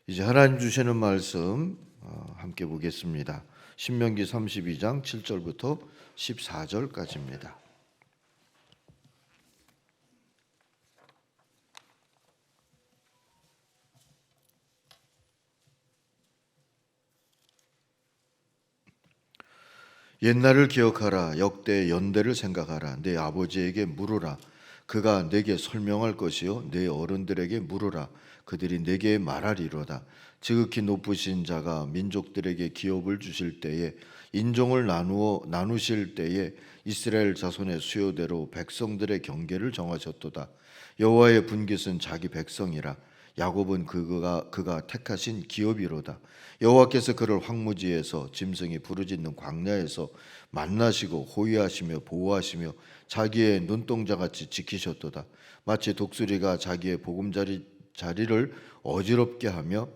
이제 하나님 주시는 말씀 함께 보겠습니다. 신명기 32장 7절부터 14절까지입니다. 옛날을 기억하라. 역대의 연대를 생각하라. 내 아버지에게 물으라. 그가 내게 설명할 것이요 내 어른들에게 물으라. 그들이 내게 말하리로다. 지극히 높으신 자가 민족들에게 기업을 주실 때에, 인종을 나누실 때에 이스라엘 자손의 수요대로 백성들의 경계를 정하셨도다. 여호와의 분깃은 자기 백성이라. 야곱은 그가 택하신 기업이로다. 여호와께서 그를 황무지에서 짐승이 부르짖는 광야에서 만나시고 호위하시며 보호하시며 자기의 눈동자같이 지키셨도다. 마치 독수리가 자기의 보금자리를 어지럽게 하며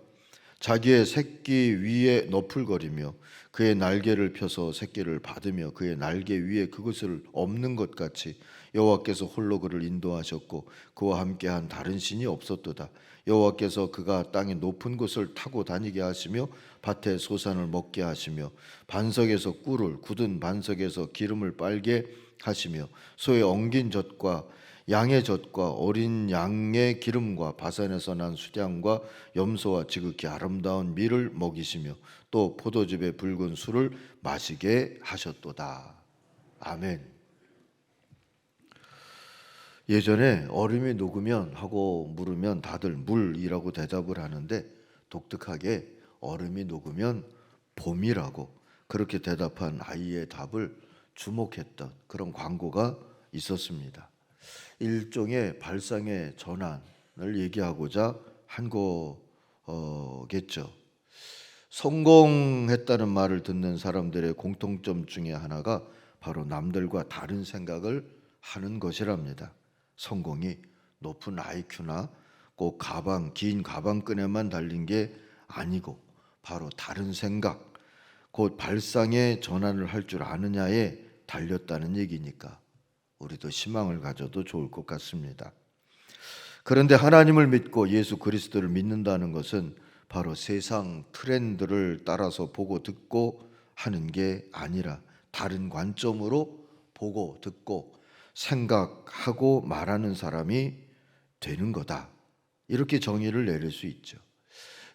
자기의 새끼 위에 너풀거리며 그의 날개를 펴서 새끼를 받으며 그의 날개 위에 그것을 엎는 것 같이 여호와께서 홀로 그를 인도하셨고 그와 함께한 다른 신이 없었도다. 여호와께서 그가 땅의 높은 곳을 타고 다니게 하시며 밭에 소산을 먹게 하시며 반석에서 꿀을, 굳은 반석에서 기름을 빨게 하시며 소의 엉긴 젖과 양의 젖과 어린 양의 기름과 바산에서 난 수량과 염소와 지극히 아름다운 밀을 먹이시며 또 포도즙의 붉은 술을 마시게 하셨도다. 아멘. 예전에 얼음이 녹으면 하고 물으면 다들 물이라고 대답을 하는데, 독특하게 얼음이 녹으면 봄이라고 그렇게 대답한 아이의 답을 주목했던 그런 광고가 있었습니다. 일종의 발상의 전환을 얘기하고자 한 거겠죠. 성공했다는 말을 듣는 사람들의 공통점 중에 하나가 바로 남들과 다른 생각을 하는 것이랍니다. 성공이 높은 IQ나 꼭 긴 가방끈에만 달린 게 아니고 바로 다른 생각, 곧 발상의 전환을 할 줄 아느냐에 달렸다는 얘기니까 우리도 희망을 가져도 좋을 것 같습니다. 그런데 하나님을 믿고 예수 그리스도를 믿는다는 것은 바로 세상 트렌드를 따라서 보고 듣고 하는 게 아니라 다른 관점으로 보고 듣고 생각하고 말하는 사람이 되는 거다. 이렇게 정의를 내릴 수 있죠.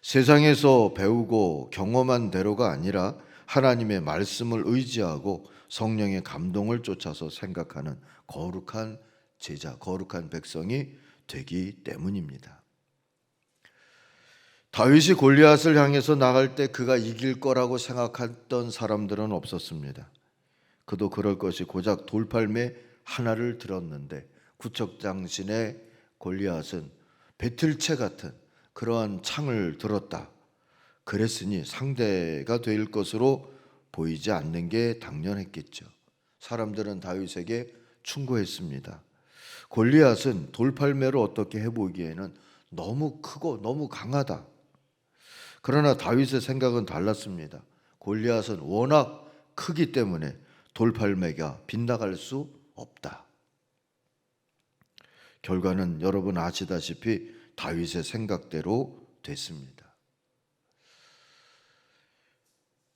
세상에서 배우고 경험한 대로가 아니라 하나님의 말씀을 의지하고 성령의 감동을 쫓아서 생각하는 거룩한 제자, 거룩한 백성이 되기 때문입니다. 다윗이 골리앗을 향해서 나갈 때 그가 이길 거라고 생각했던 사람들은 없었습니다. 그도 그럴 것이 고작 돌팔매 하나를 들었는데 구척장신의 골리앗은 배틀채 같은 그러한 창을 들었다. 그랬으니 상대가 될 것으로 보이지 않는 게 당연했겠죠. 사람들은 다윗에게 충고했습니다. 골리앗은 돌팔매로 어떻게 해보기에는 너무 크고 너무 강하다. 그러나 다윗의 생각은 달랐습니다. 골리앗은 워낙 크기 때문에 돌팔매가 빗나갈 수 없다. 결과는 여러분 아시다시피 다윗의 생각대로 됐습니다.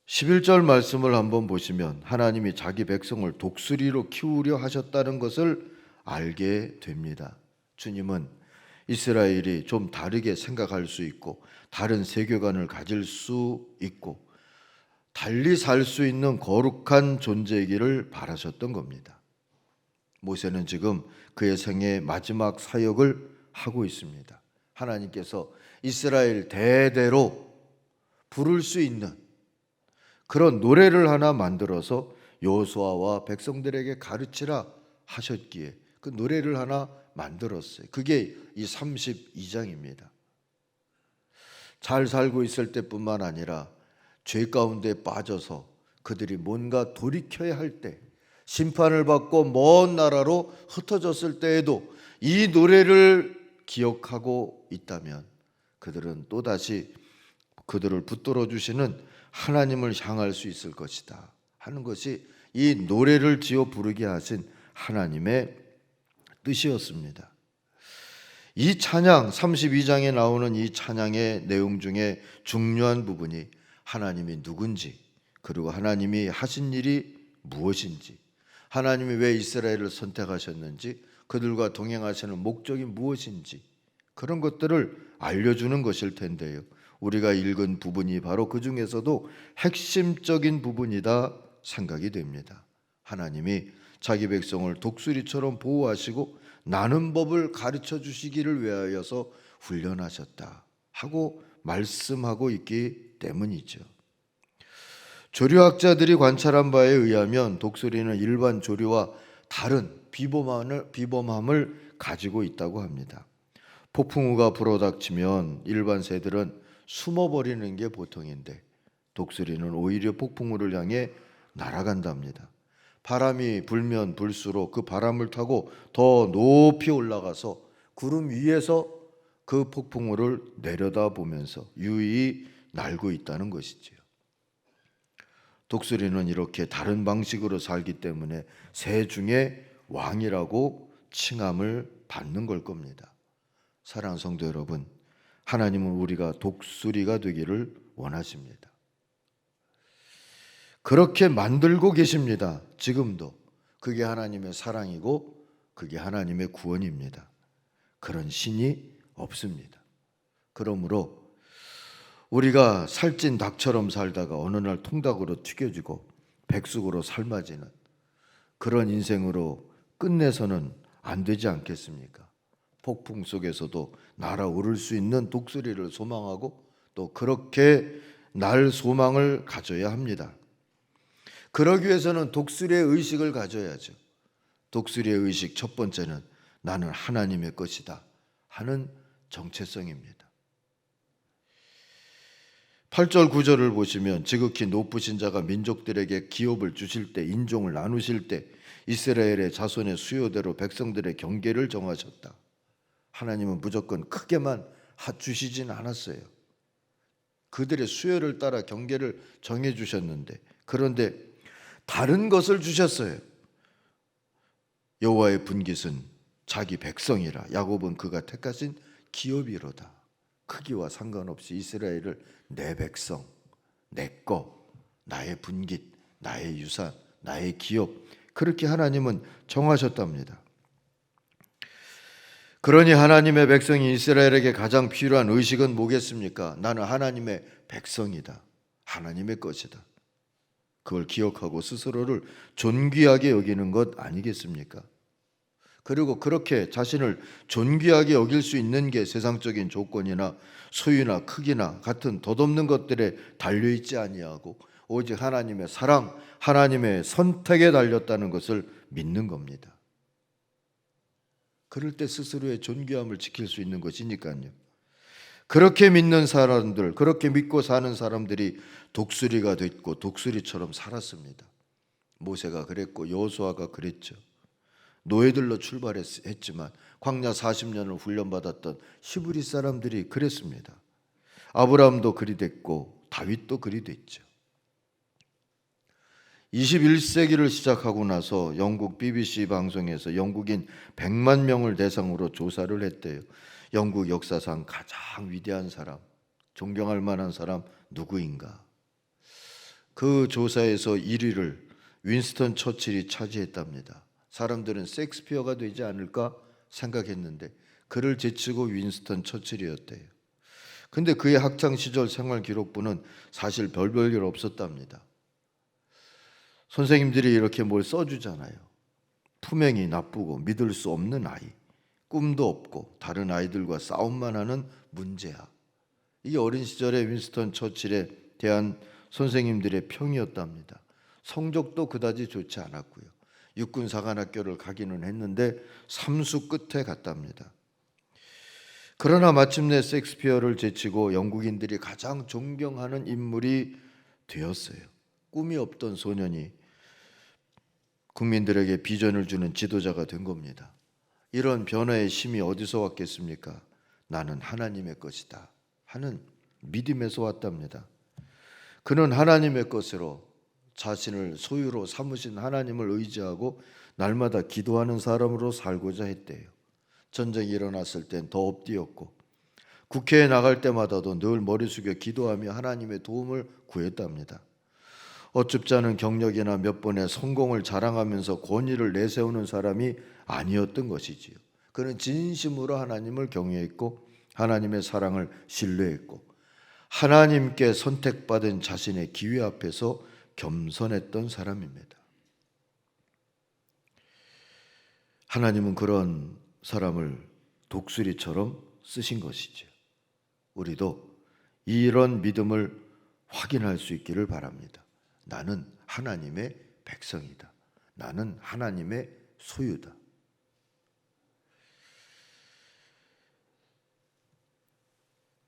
11절 말씀을 한번 보시면 하나님이 자기 백성을 독수리로 키우려 하셨다는 것을 알게 됩니다. 주님은 이스라엘이 좀 다르게 생각할 수 있고 다른 세계관을 가질 수 있고 달리 살 수 있는 거룩한 존재이기를 바라셨던 겁니다. 모세는 지금 그의 생애의 마지막 사역을 하고 있습니다. 하나님께서 이스라엘 대대로 부를 수 있는 그런 노래를 하나 만들어서 여호수아와 백성들에게 가르치라 하셨기에 그 노래를 하나 만들었어요. 그게 이 32장입니다. 잘 살고 있을 때뿐만 아니라 죄 가운데 빠져서 그들이 뭔가 돌이켜야 할 때, 심판을 받고 먼 나라로 흩어졌을 때에도 이 노래를 기억하고 있다면 그들은 또다시 그들을 붙들어 주시는 하나님을 향할 수 있을 것이다 하는 것이 이 노래를 지어 부르게 하신 하나님의 뜻이었습니다. 이 찬양 32장에 나오는 이 찬양의 내용 중에 중요한 부분이 하나님이 누군지, 그리고 하나님이 하신 일이 무엇인지, 하나님이 왜 이스라엘을 선택하셨는지, 그들과 동행하시는 목적이 무엇인지, 그런 것들을 알려주는 것일 텐데요, 우리가 읽은 부분이 바로 그 중에서도 핵심적인 부분이다 생각이 됩니다. 하나님이 자기 백성을 독수리처럼 보호하시고 나는 법을 가르쳐 주시기를 위하여서 훈련하셨다 하고 말씀하고 있기 때문이죠. 조류학자들이 관찰한 바에 의하면 독수리는 일반 조류와 다른 비범함을 가지고 있다고 합니다. 폭풍우가 불어닥치면 일반 새들은 숨어버리는 게 보통인데 독수리는 오히려 폭풍우를 향해 날아간답니다. 바람이 불면 불수록 그 바람을 타고 더 높이 올라가서 구름 위에서 그 폭풍우를 내려다보면서 유유히 날고 있다는 것이지요. 독수리는 이렇게 다른 방식으로 살기 때문에 새 중에 왕이라고 칭함을 받는 걸 겁니다. 사랑하는 성도 여러분, 하나님은 우리가 독수리가 되기를 원하십니다. 그렇게 만들고 계십니다. 지금도. 그게 하나님의 사랑이고 그게 하나님의 구원입니다. 그런 신이 없습니다. 그러므로 우리가 살찐 닭처럼 살다가 어느 날 통닭으로 튀겨지고 백숙으로 삶아지는 그런 인생으로 끝내서는 안 되지 않겠습니까? 폭풍 속에서도 날아오를 수 있는 독수리를 소망하고 또 그렇게 날 소망을 가져야 합니다. 그러기 위해서는 독수리의 의식을 가져야죠. 독수리의 의식 첫 번째는 나는 하나님의 것이다 하는 정체성입니다. 8절 9절을 보시면 지극히 높으신 자가 민족들에게 기업을 주실 때, 인종을 나누실 때 이스라엘의 자손의 수요대로 백성들의 경계를 정하셨다. 하나님은 무조건 크게만 주시진 않았어요. 그들의 수요를 따라 경계를 정해 주셨는데, 그런데 다른 것을 주셨어요. 여호와의 분깃은 자기 백성이라, 야곱은 그가 택하신 기업이로다. 크기와 상관없이 이스라엘을 내 백성, 내 거, 나의 분깃, 나의 유산, 나의 기업, 그렇게 하나님은 정하셨답니다. 그러니 하나님의 백성이 이스라엘에게 가장 필요한 의식은 뭐겠습니까? 나는 하나님의 백성이다. 하나님의 것이다. 그걸 기억하고 스스로를 존귀하게 여기는 것 아니겠습니까? 그리고 그렇게 자신을 존귀하게 여길 수 있는 게 세상적인 조건이나 소유나 크기나 같은 덧없는 것들에 달려있지 아니하고 오직 하나님의 사랑, 하나님의 선택에 달렸다는 것을 믿는 겁니다. 그럴 때 스스로의 존귀함을 지킬 수 있는 것이니까요. 그렇게 믿는 사람들, 그렇게 믿고 사는 사람들이 독수리가 됐고 독수리처럼 살았습니다. 모세가 그랬고 여호수아가 그랬죠. 노예들로 출발했지만 광야 40년을 훈련받았던 히브리 사람들이 그랬습니다. 아브라함도 그리 됐고 다윗도 그리 됐죠. 21세기를 시작하고 나서 영국 BBC 방송에서 영국인 100만 명을 대상으로 조사를 했대요. 영국 역사상 가장 위대한 사람, 존경할 만한 사람 누구인가? 그 조사에서 1위를 윈스턴 처칠이 차지했답니다. 사람들은 셰익스피어가 되지 않을까 생각했는데 그를 제치고 윈스턴 처칠이었대요. 근데 그의 학창시절 생활 기록부는 사실 별 일 없었답니다. 선생님들이 이렇게 뭘 써주잖아요. 품행이 나쁘고 믿을 수 없는 아이, 꿈도 없고 다른 아이들과 싸움만 하는 문제야. 이게 어린 시절의 윈스턴 처칠에 대한 선생님들의 평이었답니다. 성적도 그다지 좋지 않았고요. 육군 사관학교를 가기는 했는데 삼수 끝에 갔답니다. 그러나 마침내 셰익스피어를 제치고 영국인들이 가장 존경하는 인물이 되었어요. 꿈이 없던 소년이 국민들에게 비전을 주는 지도자가 된 겁니다. 이런 변화의 힘이 어디서 왔겠습니까? 나는 하나님의 것이다 하는 믿음에서 왔답니다. 그는 하나님의 것으로 자신을 소유로 삼으신 하나님을 의지하고 날마다 기도하는 사람으로 살고자 했대요. 전쟁이 일어났을 땐 더 엎드렸고 국회에 나갈 때마다도 늘 머리 숙여 기도하며 하나님의 도움을 구했답니다. 어줍지 않은 경력이나 몇 번의 성공을 자랑하면서 권위를 내세우는 사람이 아니었던 것이지요. 그는 진심으로 하나님을 경외했고 하나님의 사랑을 신뢰했고 하나님께 선택받은 자신의 기회 앞에서 겸손했던 사람입니다. 하나님은 그런 사람을 독수리처럼 쓰신 것이죠. 우리도 이런 믿음을 확인할 수 있기를 바랍니다. 나는 하나님의 백성이다. 나는 하나님의 소유다.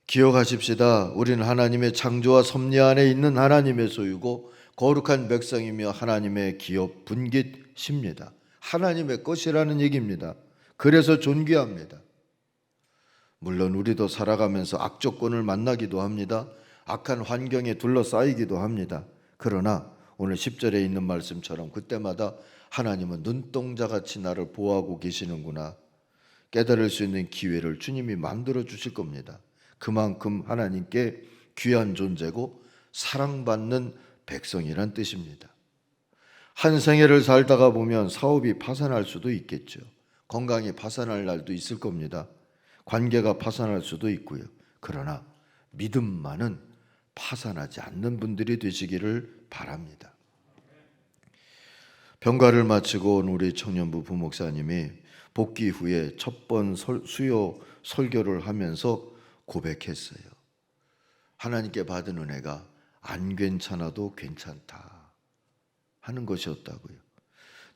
기억하십시다. 우리는 하나님의 창조와 섭리 안에 있는 하나님의 소유고 거룩한 백성이며 하나님의 기업 분깃입니다. 하나님의 것이라는 얘기입니다. 그래서 존귀합니다. 물론 우리도 살아가면서 악조건을 만나기도 합니다. 악한 환경에 둘러싸이기도 합니다. 그러나 오늘 10절에 있는 말씀처럼 그때마다 하나님은 눈동자같이 나를 보호하고 계시는구나 깨달을 수 있는 기회를 주님이 만들어 주실 겁니다. 그만큼 하나님께 귀한 존재고 사랑받는 백성이란 뜻입니다. 한 생애를 살다가 보면 사업이 파산할 수도 있겠죠. 건강이 파산할 날도 있을 겁니다. 관계가 파산할 수도 있고요. 그러나 믿음만은 파산하지 않는 분들이 되시기를 바랍니다. 병가를 마치고 온 우리 청년부 부목사님이 복귀 후에 첫 번 수요 설교를 하면서 고백했어요. 하나님께 받은 은혜가 안 괜찮아도 괜찮다 하는 것이었다고요.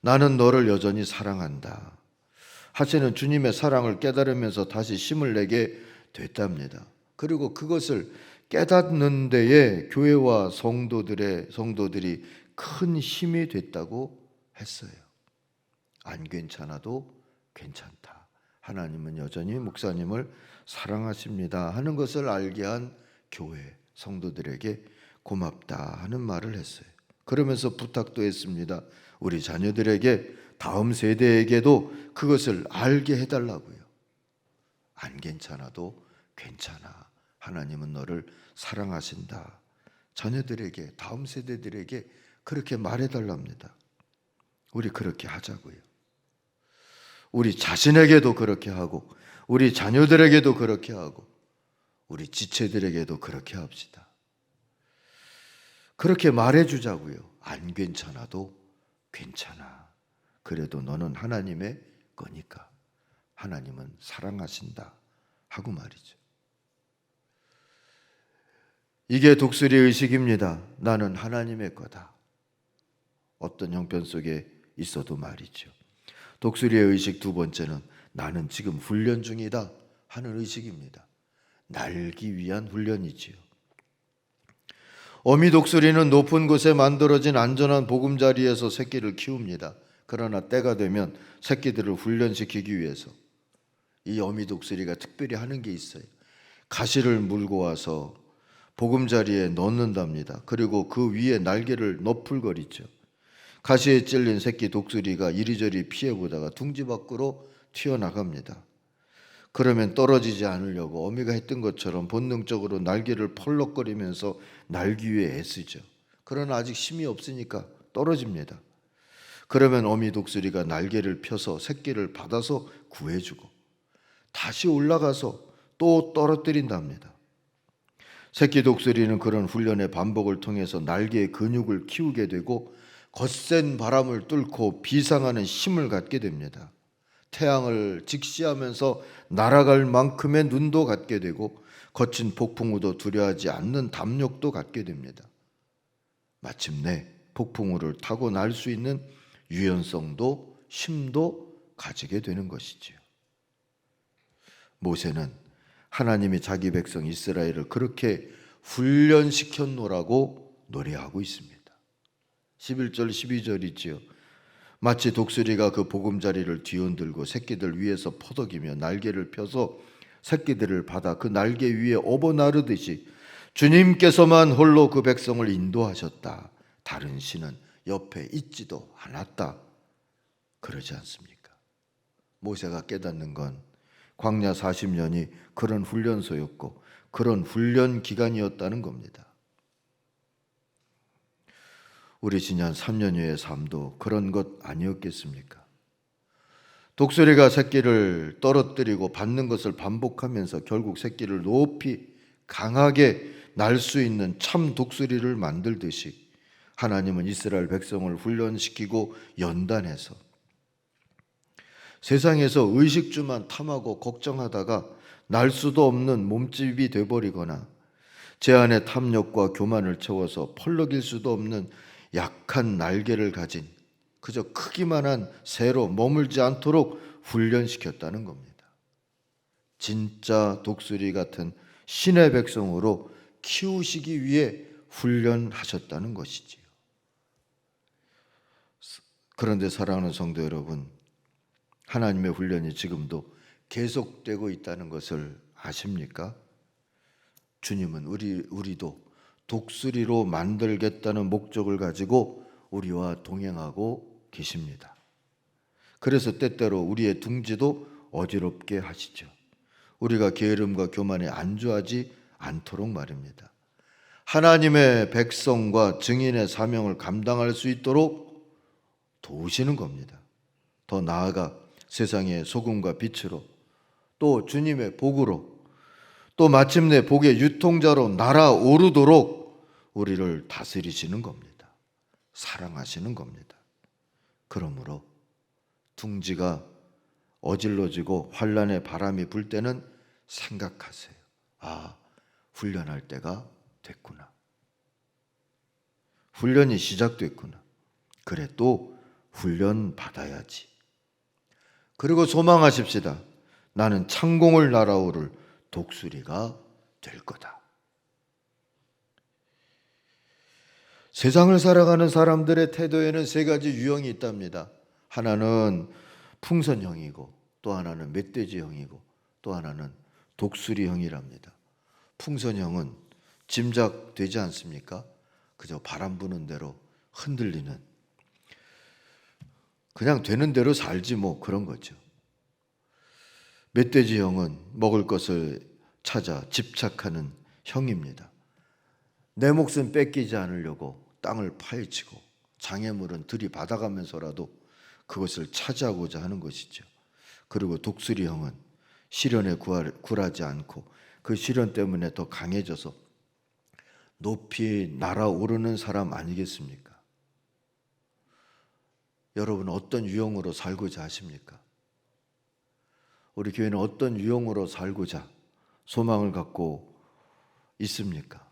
나는 너를 여전히 사랑한다 하시는 주님의 사랑을 깨달으면서 다시 힘을 내게 됐답니다. 그리고 그것을 깨닫는 데에 교회와 성도들이 큰 힘이 됐다고 했어요. 안 괜찮아도 괜찮다. 하나님은 여전히 목사님을 사랑하십니다 하는 것을 알게 한 교회 성도들에게 고맙다 하는 말을 했어요. 그러면서 부탁도 했습니다. 우리 자녀들에게 다음 세대에게도 그것을 알게 해달라고요. 안 괜찮아도 괜찮아. 하나님은 너를 사랑하신다. 자녀들에게 다음 세대들에게 그렇게 말해달랍니다. 우리 그렇게 하자고요. 우리 자신에게도 그렇게 하고 우리 자녀들에게도 그렇게 하고 우리 지체들에게도 그렇게 합시다. 그렇게 말해주자고요. 안 괜찮아도 괜찮아. 그래도 너는 하나님의 거니까 하나님은 사랑하신다 하고 말이죠. 이게 독수리 의식입니다. 나는 하나님의 거다. 어떤 형편 속에 있어도 말이죠. 독수리의 의식 두 번째는 나는 지금 훈련 중이다 하는 의식입니다. 날기 위한 훈련이지요. 어미 독수리는 높은 곳에 만들어진 안전한 보금자리에서 새끼를 키웁니다. 그러나 때가 되면 새끼들을 훈련시키기 위해서 이 어미 독수리가 특별히 하는 게 있어요. 가시를 물고 와서 보금자리에 넣는답니다. 그리고 그 위에 날개를 너풀거리죠. 가시에 찔린 새끼 독수리가 이리저리 피해보다가 둥지 밖으로 튀어나갑니다. 그러면 떨어지지 않으려고 어미가 했던 것처럼 본능적으로 날개를 펄럭거리면서 날기 위해 애쓰죠. 그러나 아직 힘이 없으니까 떨어집니다. 그러면 어미 독수리가 날개를 펴서 새끼를 받아서 구해주고 다시 올라가서 또 떨어뜨린답니다. 새끼 독수리는 그런 훈련의 반복을 통해서 날개의 근육을 키우게 되고 거센 바람을 뚫고 비상하는 힘을 갖게 됩니다. 태양을 직시하면서 날아갈 만큼의 눈도 갖게 되고 거친 폭풍우도 두려워하지 않는 담력도 갖게 됩니다. 마침내 폭풍우를 타고 날 수 있는 유연성도 힘도 가지게 되는 것이지요. 모세는 하나님이 자기 백성 이스라엘을 그렇게 훈련시켰노라고 노래하고 있습니다. 11절 12절이지요. 마치 독수리가 그 보금자리를 뒤흔들고 새끼들 위에서 퍼덕이며 날개를 펴서 새끼들을 받아 그 날개 위에 업어 나르듯이 주님께서만 홀로 그 백성을 인도하셨다. 다른 신은 옆에 있지도 않았다. 그러지 않습니까? 모세가 깨닫는 건 광야 40년이 그런 훈련소였고 그런 훈련 기간이었다는 겁니다. 우리 지난 3년여의 삶도 그런 것 아니었겠습니까? 독수리가 새끼를 떨어뜨리고 받는 것을 반복하면서 결국 새끼를 높이 강하게 날 수 있는 참 독수리를 만들듯이 하나님은 이스라엘 백성을 훈련시키고 연단해서 세상에서 의식주만 탐하고 걱정하다가 날 수도 없는 몸집이 되어버리거나 제 안에 탐욕과 교만을 채워서 펄럭일 수도 없는 약한 날개를 가진 그저 크기만 한 새로 머물지 않도록 훈련시켰다는 겁니다. 진짜 독수리 같은 신의 백성으로 키우시기 위해 훈련하셨다는 것이지요. 그런데 사랑하는 성도 여러분, 하나님의 훈련이 지금도 계속되고 있다는 것을 아십니까? 주님은 우리도 독수리로 만들겠다는 목적을 가지고 우리와 동행하고 계십니다. 그래서 때때로 우리의 둥지도 어지럽게 하시죠. 우리가 게으름과 교만에 안주하지 않도록 말입니다. 하나님의 백성과 증인의 사명을 감당할 수 있도록 도우시는 겁니다. 더 나아가 세상의 소금과 빛으로 또 주님의 복으로 또 마침내 복의 유통자로 날아오르도록 우리를 다스리시는 겁니다. 사랑하시는 겁니다. 그러므로 둥지가 어질러지고 환란의 바람이 불 때는 생각하세요. 아, 훈련할 때가 됐구나. 훈련이 시작됐구나. 그래, 또 훈련 받아야지. 그리고 소망하십시다. 나는 창공을 날아오를 독수리가 될 거다. 세상을 살아가는 사람들의 태도에는 세 가지 유형이 있답니다. 하나는 풍선형이고 또 하나는 멧돼지형이고 또 하나는 독수리형이랍니다. 풍선형은 짐작되지 않습니까? 그저 바람 부는 대로 흔들리는, 그냥 되는 대로 살지 뭐 그런 거죠. 멧돼지형은 먹을 것을 찾아 집착하는 형입니다. 내 몫은 뺏기지 않으려고 땅을 파헤치고 장애물은 들이받아가면서라도 그것을 차지하고자 하는 것이죠. 그리고 독수리형은 시련에 굴하지 않고 그 시련 때문에 더 강해져서 높이 날아오르는 사람 아니겠습니까? 여러분 어떤 유형으로 살고자 하십니까? 우리 교회는 어떤 유형으로 살고자 소망을 갖고 있습니까?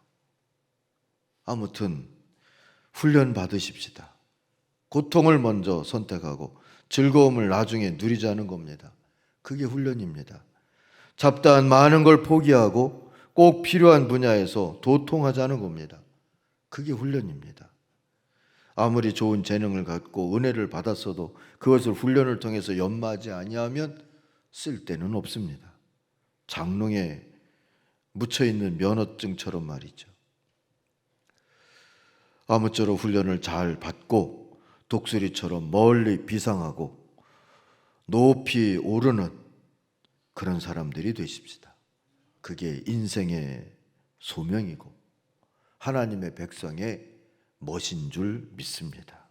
아무튼 훈련 받으십시다. 고통을 먼저 선택하고 즐거움을 나중에 누리자는 겁니다. 그게 훈련입니다. 잡다한 많은 걸 포기하고 꼭 필요한 분야에서 도통하자는 겁니다. 그게 훈련입니다. 아무리 좋은 재능을 갖고 은혜를 받았어도 그것을 훈련을 통해서 연마하지 아니하면 쓸데는 없습니다. 장롱에 묻혀있는 면허증처럼 말이죠. 아무쪼록 훈련을 잘 받고 독수리처럼 멀리 비상하고 높이 오르는 그런 사람들이 되십시다. 그게 인생의 소명이고 하나님의 백성의 멋인 줄 믿습니다.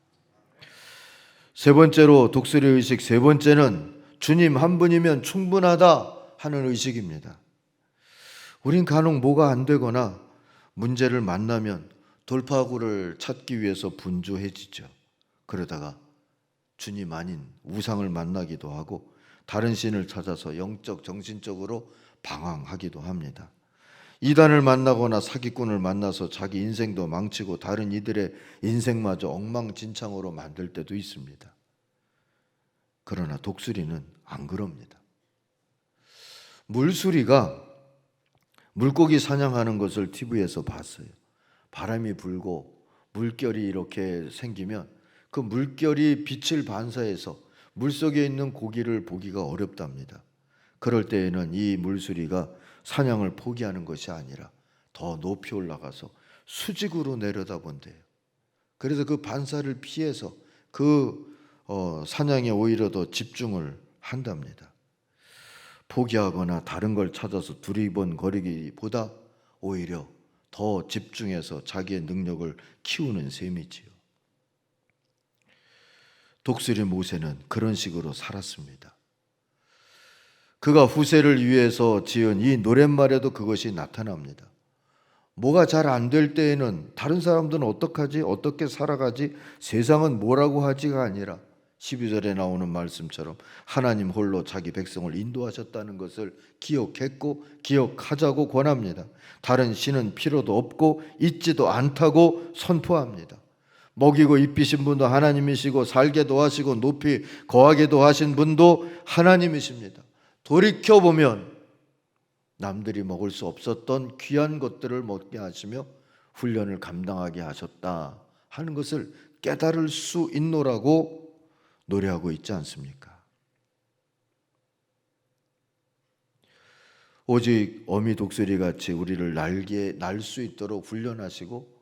세 번째로 독수리 의식 세 번째는 주님 한 분이면 충분하다 하는 의식입니다. 우린 간혹 뭐가 안 되거나 문제를 만나면 돌파구를 찾기 위해서 분주해지죠. 그러다가 주님 아닌 우상을 만나기도 하고 다른 신을 찾아서 영적, 정신적으로 방황하기도 합니다. 이단을 만나거나 사기꾼을 만나서 자기 인생도 망치고 다른 이들의 인생마저 엉망진창으로 만들 때도 있습니다. 그러나 독수리는 안 그럽니다. 물수리가 물고기 사냥하는 것을 TV에서 봤어요. 바람이 불고 물결이 이렇게 생기면 그 물결이 빛을 반사해서 물속에 있는 고기를 보기가 어렵답니다. 그럴 때에는 이 물수리가 사냥을 포기하는 것이 아니라 더 높이 올라가서 수직으로 내려다본대요. 그래서 그 반사를 피해서 그 사냥에 오히려 더 집중을 한답니다. 포기하거나 다른 걸 찾아서 두리번거리기보다 오히려 더 집중해서 자기의 능력을 키우는 셈이지요. 독수리 모세는 그런 식으로 살았습니다. 그가 후세를 위해서 지은 이 노랫말에도 그것이 나타납니다. 뭐가 잘 안 될 때에는 다른 사람들은 어떡하지? 어떻게 살아가지? 세상은 뭐라고 하지가 아니라 12절에 나오는 말씀처럼 하나님 홀로 자기 백성을 인도하셨다는 것을 기억했고 기억하자고 권합니다. 다른 신은 필요도 없고 있지도 않다고 선포합니다. 먹이고 입히신 분도 하나님이시고 살게도 하시고 높이 거하게도 하신 분도 하나님이십니다. 돌이켜보면 남들이 먹을 수 없었던 귀한 것들을 먹게 하시며 훈련을 감당하게 하셨다 하는 것을 깨달을 수 있노라고 노래하고 있지 않습니까? 오직 어미 독수리같이 우리를 날 수 있도록 훈련하시고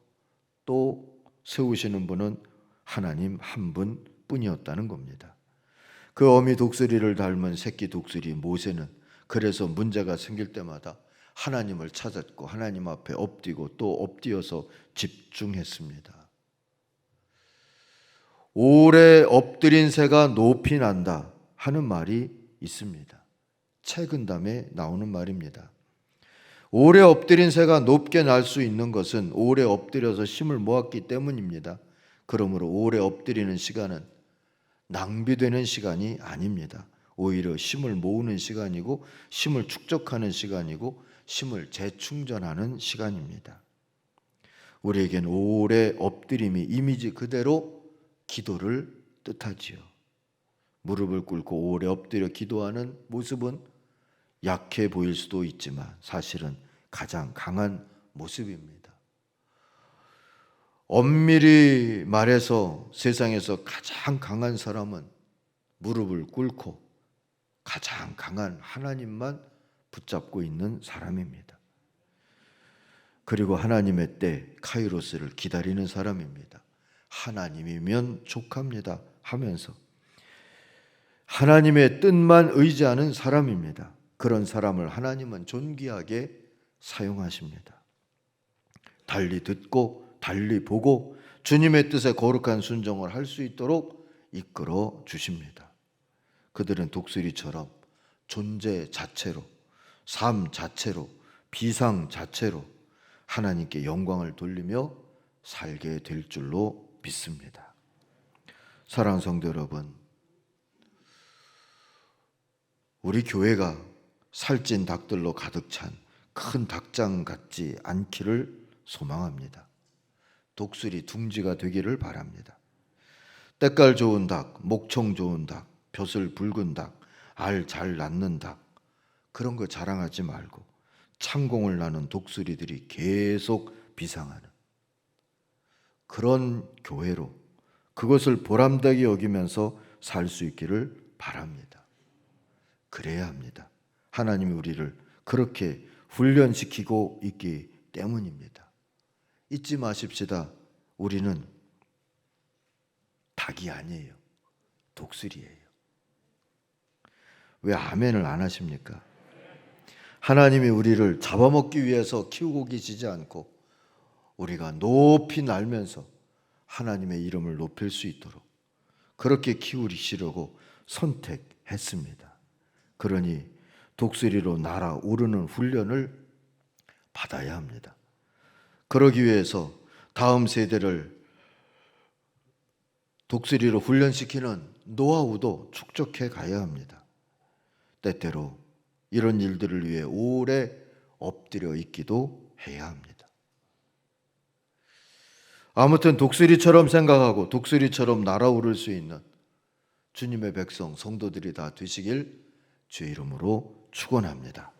또 세우시는 분은 하나님 한 분뿐이었다는 겁니다. 그 어미 독수리를 닮은 새끼 독수리 모세는 그래서 문제가 생길 때마다 하나님을 찾았고 하나님 앞에 엎드리고 또 엎드려서 집중했습니다. 오래 엎드린 새가 높이 난다 하는 말이 있습니다. 채근담에 나오는 말입니다. 오래 엎드린 새가 높게 날 수 있는 것은 오래 엎드려서 힘을 모았기 때문입니다. 그러므로 오래 엎드리는 시간은 낭비되는 시간이 아닙니다. 오히려 힘을 모으는 시간이고 힘을 축적하는 시간이고 힘을 재충전하는 시간입니다. 우리에겐 오래 엎드림이 이미지 그대로 기도를 뜻하지요. 무릎을 꿇고 오래 엎드려 기도하는 모습은 약해 보일 수도 있지만 사실은 가장 강한 모습입니다. 엄밀히 말해서 세상에서 가장 강한 사람은 무릎을 꿇고 가장 강한 하나님만 붙잡고 있는 사람입니다. 그리고 하나님의 때 카이로스를 기다리는 사람입니다. 하나님이면 족합니다 하면서 하나님의 뜻만 의지하는 사람입니다. 그런 사람을 하나님은 존귀하게 사용하십니다. 달리 듣고 달리 보고 주님의 뜻에 거룩한 순종을 할 수 있도록 이끌어 주십니다. 그들은 독수리처럼 존재 자체로, 삶 자체로, 비상 자체로 하나님께 영광을 돌리며 살게 될 줄로 믿습니다. 사랑하는 성도 여러분, 우리 교회가 살찐 닭들로 가득 찬 큰 닭장 같지 않기를 소망합니다. 독수리 둥지가 되기를 바랍니다. 때깔 좋은 닭, 목청 좋은 닭, 벼슬 붉은 닭, 알 잘 낳는 닭, 그런 거 자랑하지 말고 창공을 나는 독수리들이 계속 비상하는 그런 교회로 그것을 보람되게 여기면서 살 수 있기를 바랍니다. 그래야 합니다. 하나님이 우리를 그렇게 훈련시키고 있기 때문입니다. 잊지 마십시다. 우리는 닭이 아니에요. 독수리예요. 왜 아멘을 안 하십니까? 하나님이 우리를 잡아먹기 위해서 키우고 계시지 않고 우리가 높이 날면서 하나님의 이름을 높일 수 있도록 그렇게 키우시려고 선택했습니다. 그러니 독수리로 날아오르는 훈련을 받아야 합니다. 그러기 위해서 다음 세대를 독수리로 훈련시키는 노하우도 축적해 가야 합니다. 때때로 이런 일들을 위해 오래 엎드려 있기도 해야 합니다. 아무튼 독수리처럼 생각하고 독수리처럼 날아오를 수 있는 주님의 백성, 성도들이 다 되시길 주의 이름으로 축원합니다.